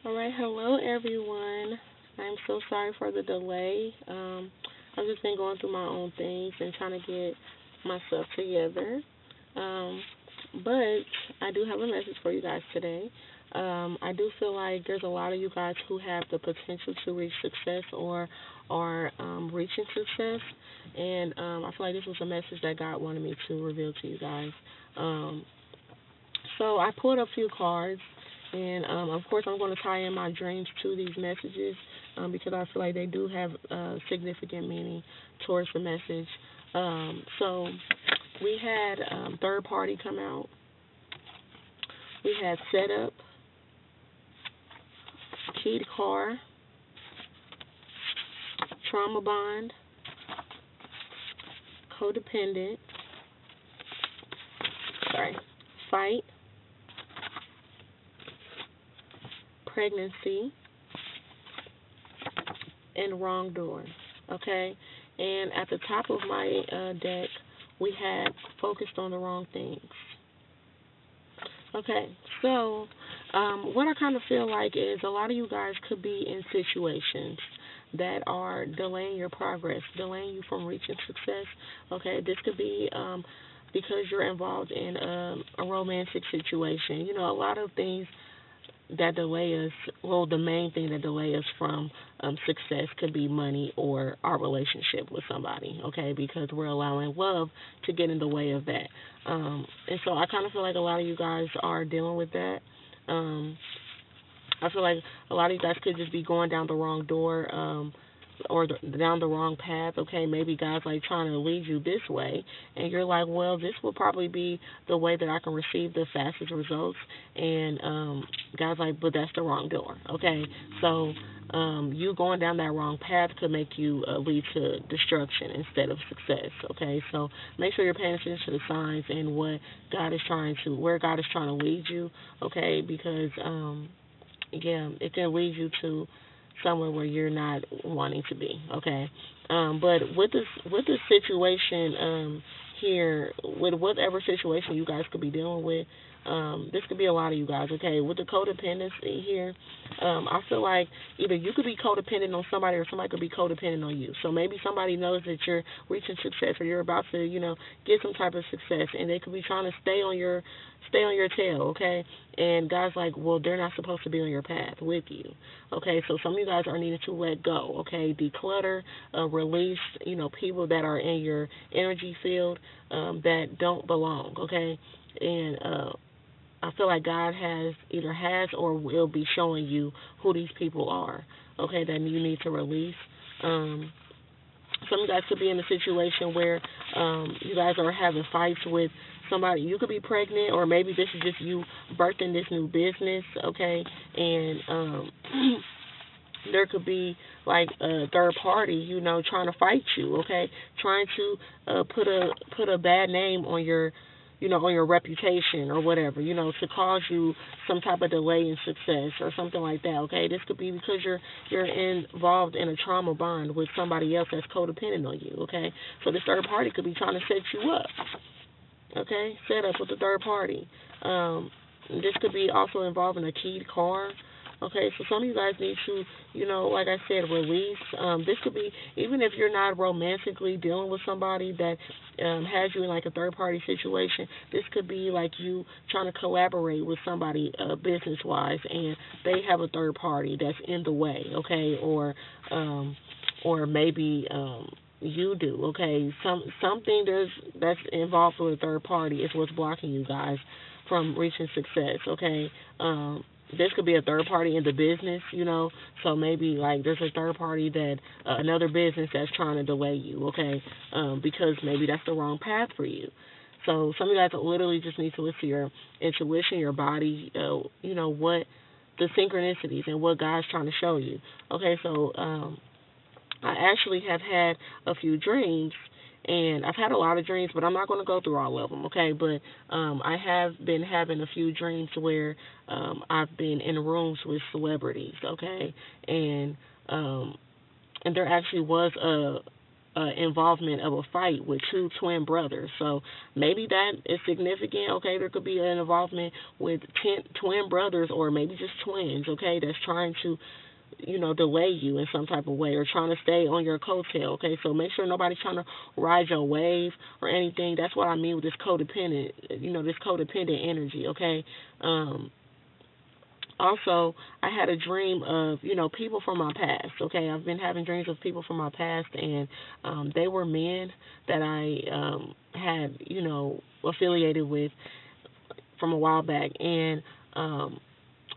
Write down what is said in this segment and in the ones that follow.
All right, hello everyone. I'm so sorry for the delay. I've just been going through my own things and trying to get myself together. Um, but I do have a message for you guys today. I do feel like there's a lot of you guys who have the potential to reach success or are reaching success, and I feel like this was a message that God wanted me to reveal to you guys. Um, so I pulled a few cards, and of course I'm going to tie in my dreams to these messages because I feel like they do have significant meaning towards the message. So we had third party come out. We had setup, keyed car, trauma bond, codependent, sorry, fight, pregnancy, and wrongdoing. Okay, and at the top of my deck, we had focused on the wrong things. Okay, so what I kind of feel like is a lot of you guys could be in situations that are delaying your progress, delaying you from reaching success. Okay, this could be because you're involved in a romantic situation. You know, a lot of things that delay us, well, the main thing that delay us from success could be money or our relationship with somebody, okay, because we're allowing love to get in the way of that. And so I kind of feel like a lot of you guys are dealing with that. Um, I feel like a lot of you guys could just be going down the wrong door. Or down the wrong path. Okay, maybe God's like trying to lead you this way, and you're like, well, this will probably be the way that I can receive the fastest results. And God's like, but that's the wrong door. Okay, so you going down that wrong path could make you lead to destruction instead of success. Okay, so make sure you're paying attention to the signs and where God is trying to lead you. Okay, because yeah, it can lead you to somewhere where you're not wanting to be. Okay, but with this situation here, with whatever situation you guys could be dealing with, this could be a lot of you guys. Okay, with the codependency here, I feel like either you could be codependent on somebody or somebody could be codependent on you. So maybe somebody knows that you're reaching success or you're about to, get some type of success, and they could be trying to stay on your tail. Okay, and God's like, well, they're not supposed to be on your path with you. Okay, so some of you guys are needing to let go. Okay, declutter, release, people that are in your energy field that don't belong. Okay, and I feel like God either has or will be showing you who these people are. Okay, that you need to release. Some of you guys could be in a situation where you guys are having fights with somebody. You could be pregnant, or maybe this is just you birthing this new business, okay? And there could be like a third party, trying to fight you, okay? Trying to put a bad name on your reputation or whatever, to cause you some type of delay in success or something like that. Okay, this could be because you're involved in a trauma bond with somebody else that's codependent on you. Okay, so this third party could be trying to set you up. Okay, set up with the third party. This could be also involving a keyed car. Okay, so some of you guys need to, like I said, release. This could be, even if you're not romantically dealing with somebody that has you in like a third party situation, this could be like you trying to collaborate with somebody business wise, and they have a third party that's in the way, okay, or maybe you do, okay. Something that's involved with a third party is what's blocking you guys from reaching success, okay. This could be a third party in the business, so maybe like there's a third party that another business that's trying to delay you, okay, because maybe that's the wrong path for you. So some of you guys literally just need to listen to your intuition, your body, what the synchronicities and what God's trying to show you. Okay, so I actually have had a few dreams, and I've had a lot of dreams, but I'm not going to go through all of them, okay? But I have been having a few dreams where I've been in rooms with celebrities, okay? And there actually was involvement of a fight with two twin brothers. So maybe that is significant. Okay, there could be an involvement with twin brothers, or maybe just twins. Okay, that's trying to delay you in some type of way, or trying to stay on your coattail. Okay, so make sure nobody's trying to ride your wave or anything. That's what I mean with this codependent, this codependent energy. Okay. Also, I had a dream of, people from my past. Okay, I've been having dreams of people from my past, and they were men that I had, affiliated with from a while back. And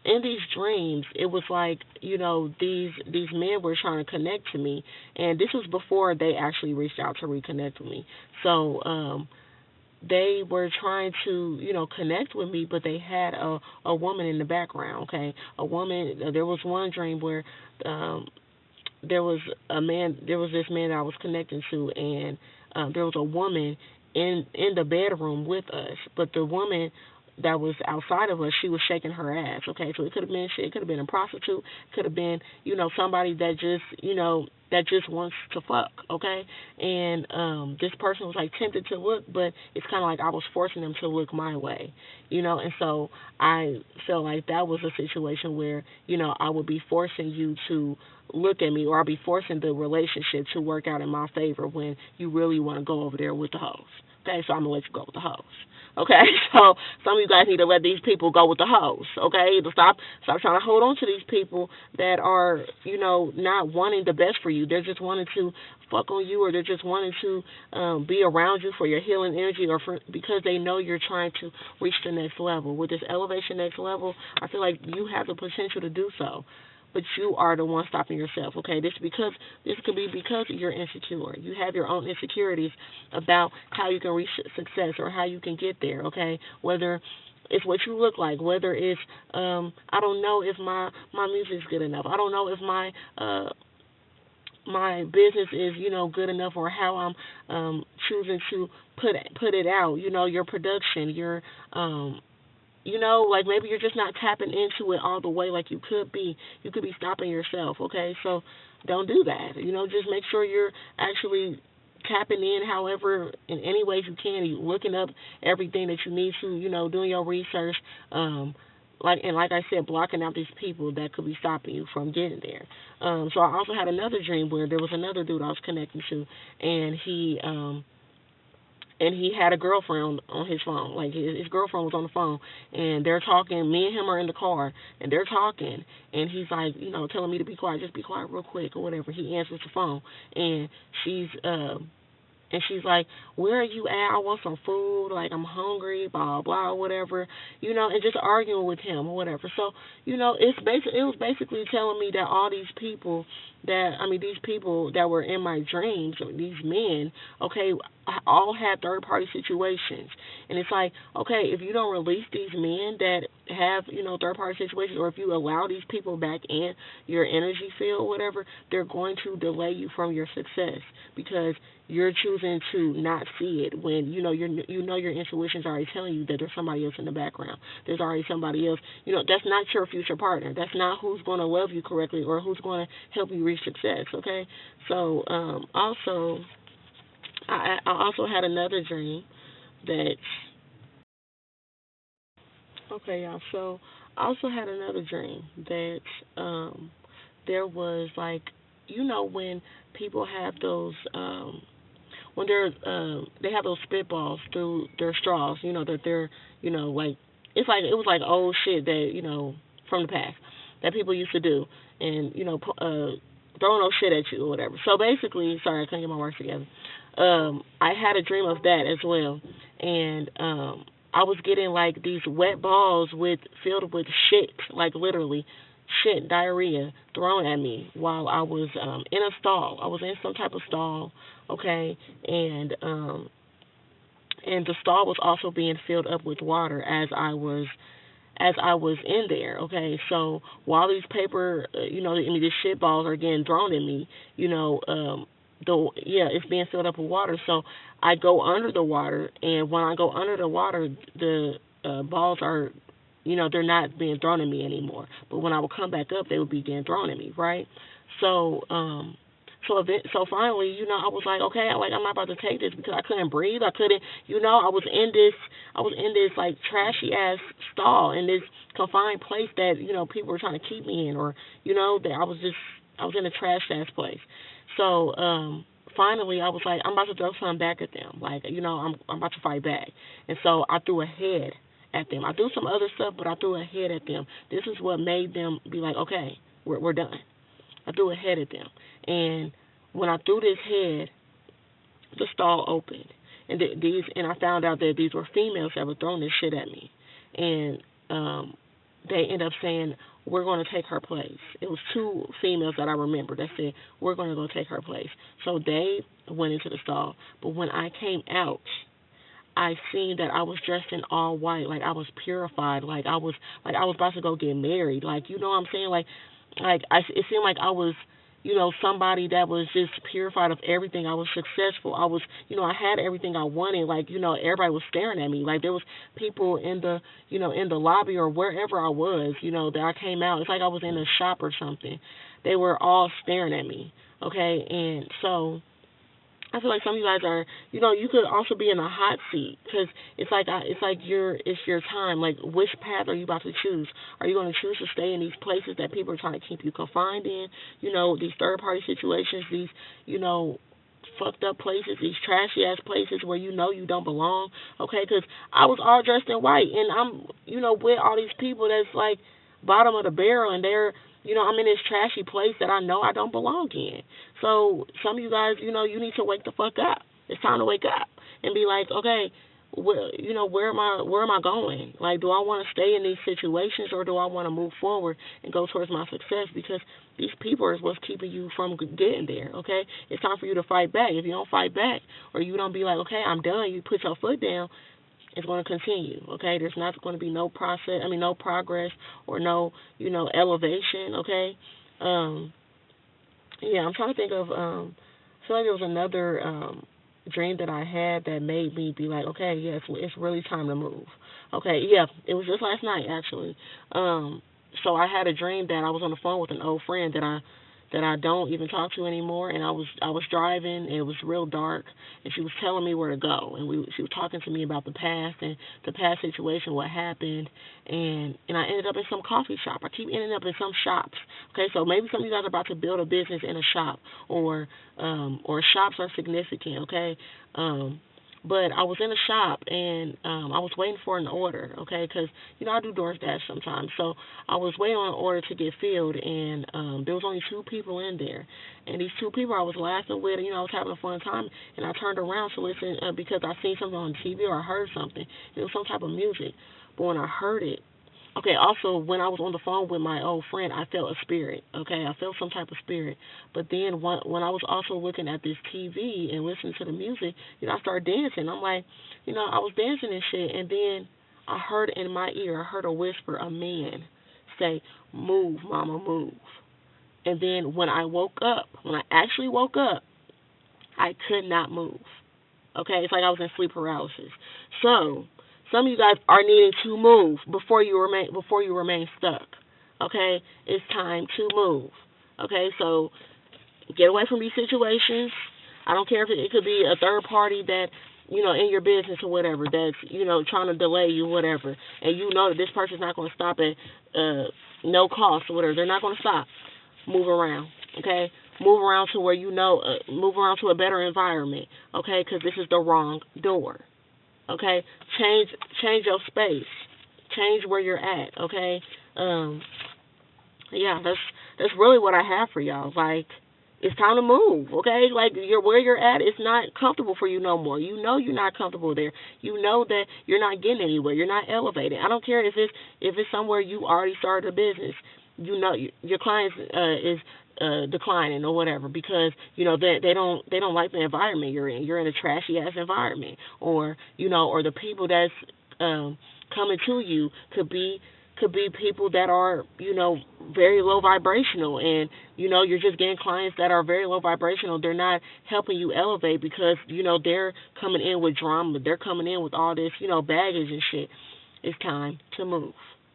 in these dreams, it was like, these men were trying to connect to me, and this was before they actually reached out to reconnect with me. So they were trying to, connect with me, but they had a woman in the background. Okay, a woman. There was one dream where there was this man that I was connecting to, and there was a woman in the bedroom with us, but the woman that was outside of us, she was shaking her ass. Okay, so it could have been shit. It could have been a prostitute. Could have been, somebody that just, that just wants to fuck. Okay, and this person was like tempted to look, but it's kind of like I was forcing them to look my way, and so I felt like that was a situation where, I would be forcing you to look at me, or I'll be forcing the relationship to work out in my favor when you really want to go over there with the hoes. Okay, so I'm gonna let you go with the hoes. Okay, so some of you guys need to let these people go with the hoes. Okay, to stop trying to hold on to these people that are, not wanting the best for you. They're just wanting to fuck on you, or they're just wanting to be around you for your healing energy, or because they know you're trying to reach the next level. With this elevation next level, I feel like you have the potential to do so, but you are the one stopping yourself. Okay, this could be because you're insecure. You have your own insecurities about how you can reach success or how you can get there. Okay, whether it's what you look like, whether it's I don't know if my music's good enough. I don't know if my business is, good enough, or how I'm choosing to put it out. Your production, your like maybe you're just not tapping into it all the way like you could be. You could be stopping yourself, okay? So don't do that. Just make sure you're actually tapping in however, in any ways you can. You looking up everything that you need to, doing your research, like I said, blocking out these people that could be stopping you from getting there. So I also had another dream where there was another dude I was connecting to, and he had a girlfriend on his phone. Like his girlfriend was on the phone, and they're talking. Me and him are in the car, and they're talking. And he's like, telling me to be quiet, just be quiet real quick or whatever. He answers the phone, and she's like, where are you at? I want some food. Like, I'm hungry, blah, blah, whatever. And just arguing with him or whatever. So, it was basically telling me that all these people these people that were in my dreams, these men, okay, all had third-party situations. And it's like, okay, if you don't release these men that have, third-party situations, or if you allow these people back in your energy field or whatever, they're going to delay you from your success, because you're choosing to not see it when, your intuition's already telling you that there's somebody else in the background. There's already somebody else. That's not your future partner. That's not who's going to love you correctly, or who's going to help you reach success, okay? So, also, I also had another dream that, okay, y'all, so I also had another dream that there was, like, when people have those, when they have those spitballs through their straws, that they're, like, it was like old shit that, from the past that people used to do, and, throwing those shit at you or whatever. So basically, sorry, I couldn't get my words together. I had a dream of that as well, and I was getting like these wet balls filled with shit, like literally shit, diarrhea thrown at me while I was in a stall. I was in some type of stall, okay, and the stall was also being filled up with water as I was in there, okay. So while these these shit balls are getting thrown at me, it's being filled up with water. So I go under the water, and when I go under the water, the balls are, they're not being thrown at me anymore. But when I would come back up, they would be getting thrown at me, right? So, So finally, I was like, okay, like I'm not about to take this because I couldn't breathe. I couldn't, I was in this like trashy ass stall in this confined place that people were trying to keep me in, or that I was in a trash ass place. So finally, I was like, I'm about to throw something back at them. Like, I'm about to fight back. And so I threw a head at them. I threw some other stuff, but I threw a head at them. This is what made them be like, okay, we're done. I threw a head at them. And when I threw this head, the stall opened. And I found out that these were females that were throwing this shit at me. And they ended up saying, we're going to take her place. It was two females that I remember that said, we're going to go take her place. So they went into the stall. But when I came out, I seen that I was dressed in all white, like I was purified, like I was about to go get married. Like, you know what I'm saying? It seemed like I was, somebody that was just purified of everything. I was successful. I had everything I wanted. Like, everybody was staring at me. Like, there was people in the lobby or wherever I was, that I came out. It's like I was in a shop or something. They were all staring at me. Okay, and so I feel like some of you guys are, you could also be in a hot seat because it's your time. Like, which path are you about to choose? Are you going to choose to stay in these places that people are trying to keep you confined in? These third party situations, these, fucked up places, these trashy ass places where you don't belong. Okay, because I was all dressed in white and I'm, with all these people that's like bottom of the barrel and they're I'm in this trashy place that I know I don't belong in. So some of you guys, you need to wake the fuck up. It's time to wake up and be like, okay, where am I going? Like, do I want to stay in these situations or do I want to move forward and go towards my success? Because these people is what's keeping you from getting there. Okay, it's time for you to fight back. If you don't fight back or you don't be like, okay, I'm done. You put your foot down. It's going to continue, okay? There's not going to be no no progress or no, elevation, okay? Yeah, I'm trying to think of, I feel like there was another dream that I had that made me be like, okay, yeah, it's really time to move. Okay, yeah, it was just last night, actually. So I had a dream that I was on the phone with an old friend that I don't even talk to anymore. And I was driving. And it was real dark, and she was telling me where to go. And she was talking to me about the past and the past situation, what happened. And I ended up in some coffee shop. I keep ending up in some shops. Okay, so maybe some of you guys are about to build a business in a shop, or shops are significant. Okay. But I was in a shop and I was waiting for an order, okay, because, I do DoorDash sometimes. So I was waiting on an order to get filled, and there was only two people in there. And these two people I was laughing with, and, I was having a fun time. And I turned around to listen because I seen something on TV or I heard something. It was some type of music. But when I heard it, okay, also, when I was on the phone with my old friend, I felt a spirit, okay? I felt some type of spirit. But then when I was also looking at this TV and listening to the music, I started dancing. I'm like, I was dancing and shit, and then I heard in my ear, I heard a whisper, a man say, move, mama, move. And then when I actually woke up, I could not move, okay? It's like I was in sleep paralysis. So some of you guys are needing to move before you remain stuck. Okay? It's time to move. Okay? So get away from these situations. I don't care if it could be a third party that, in your business or whatever, that's, trying to delay you, whatever. And you know that this person's not going to stop at no cost or whatever. They're not going to stop. Move around. Okay? Move around to where move around to a better environment. Okay? Because this is the wrong door. Okay, change your space, change where you're at. Okay, yeah, that's really what I have for y'all. Like, it's time to move. Okay, like where you're at is not comfortable for you no more. You're not comfortable there. You know that you're not getting anywhere. You're not elevating. I don't care if it's somewhere you already started a business. Your clients is declining or whatever because they don't like the environment you're in. You're in a trashy ass environment, or or the people that's coming to you could be people that are very low vibrational, and you're just getting clients that are very low vibrational. They're not helping you elevate because they're coming in with drama. They're coming in with all this baggage and shit. It's time to move.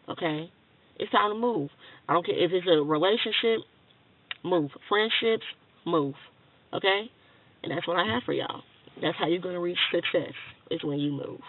Okay, it's time to move. I don't care if it's a relationship. Move. Friendships, move. Okay? And that's what I have for y'all. That's how you're going to reach success, is when you move.